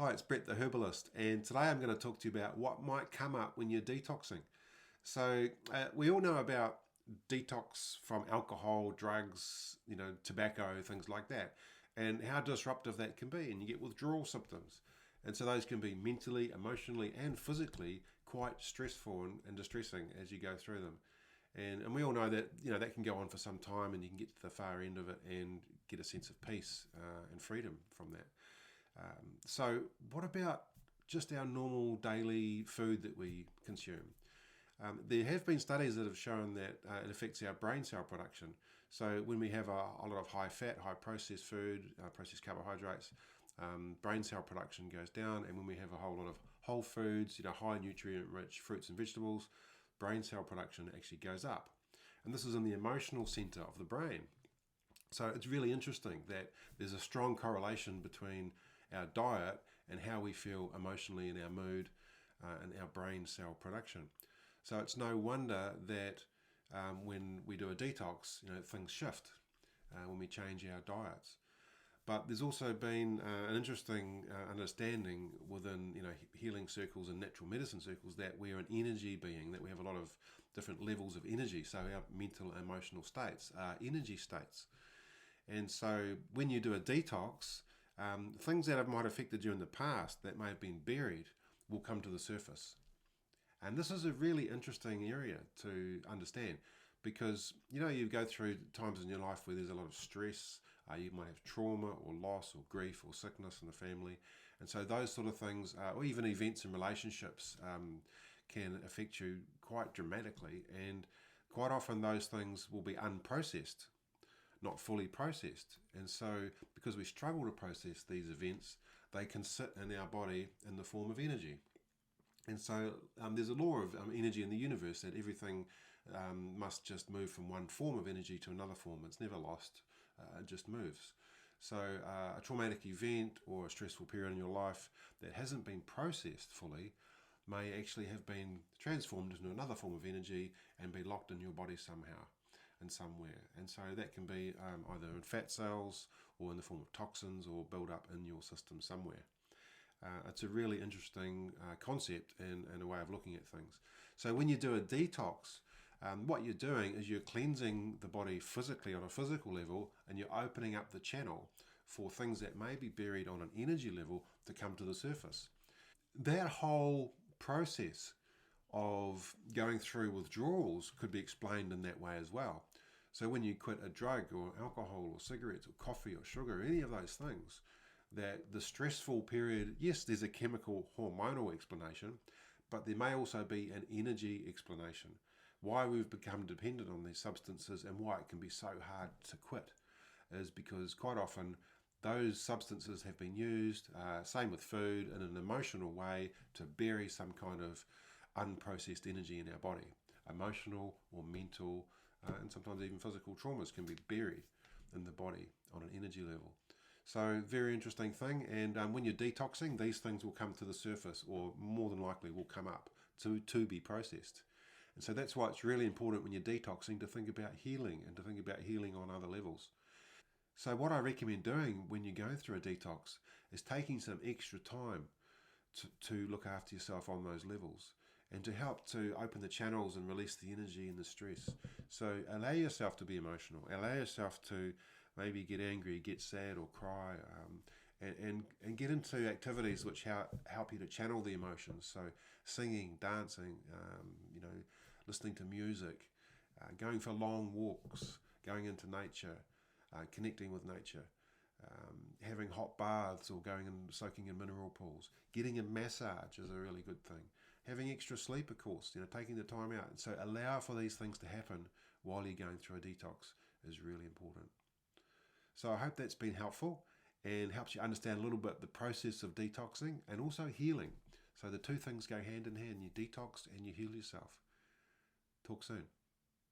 Hi, it's Brett the Herbalist, and today I'm going to talk to you about what might come up when you're detoxing. We all know about detox from alcohol, drugs, tobacco, things like that, and how disruptive that can be, and you get withdrawal symptoms. And so those can be mentally, emotionally, and physically quite stressful and distressing as you go through them. And we all know that that can go on for some time, and you can get to the far end of it and get a sense of peace and freedom from that. So, what about just our normal daily food that we consume? There have been studies that have shown that it affects our brain cell production. So, when we have a lot of high fat, high processed food, processed carbohydrates, brain cell production goes down. And when we have a whole lot of whole foods, high nutrient rich fruits and vegetables, brain cell production actually goes up. And this is in the emotional center of the brain. So it's really interesting that there's a strong correlation between our diet and how we feel emotionally in our mood and our brain cell production. So it's no wonder that when we do a detox, things shift when we change our diets. But there's also been an interesting understanding within healing circles and natural medicine circles that we are an energy being, that we have a lot of different levels of energy. So our mental and emotional states are energy states. And so when you do a detox, things that might have affected you in the past that may have been buried will come to the surface. And this is a really interesting area to understand because, you go through times in your life where there's a lot of stress. You might have trauma or loss or grief or sickness in the family. And so those sort of things, or even events in relationships, can affect you quite dramatically. And quite often those things will be unprocessed, not fully processed. And so because we struggle to process these events, they can sit in our body in the form of energy. And so there's a law of energy in the universe that everything must just move from one form of energy to another form. It's never lost, it just moves. So a traumatic event or a stressful period in your life that hasn't been processed fully may actually have been transformed into another form of energy and be locked in your body somehow and somewhere. And so that can be either in fat cells or in the form of toxins or build up in your system somewhere. It's a really interesting concept and a way of looking at things. So when you do a detox, what you're doing is you're cleansing the body physically on a physical level, and you're opening up the channel for things that may be buried on an energy level to come to the surface. That whole process of going through withdrawals could be explained in that way as well. So when you quit a drug or alcohol or cigarettes or coffee or sugar or any of those things, that the stressful period, yes, there's a chemical hormonal explanation, but there may also be an energy explanation. Why we've become dependent on these substances and why it can be so hard to quit is because quite often those substances have been used, same with food, in an emotional way to bury some kind of unprocessed energy in our body. Emotional or mental and sometimes even physical traumas can be buried in the body on an energy level. So very interesting thing, and when you're detoxing, these things will come to the surface, or more than likely will come up to be processed. And so that's why it's really important when you're detoxing to think about healing and to think about healing on other levels. So what I recommend doing when you go through a detox is taking some extra time to look after yourself on those levels and to help to open the channels and release the energy and the stress. So allow yourself to be emotional. Allow yourself to maybe get angry, get sad or cry, and get into activities which help you to channel the emotions. So singing, dancing, listening to music, going for long walks, going into nature, connecting with nature. Having hot baths or going and soaking in mineral pools. Getting a massage is a really good thing. Having extra sleep, of course, taking the time out. And so allow for these things to happen while you're going through a detox is really important. So I hope that's been helpful and helps you understand a little bit the process of detoxing and also healing. So the two things go hand in hand. You detox and you heal yourself. Talk soon.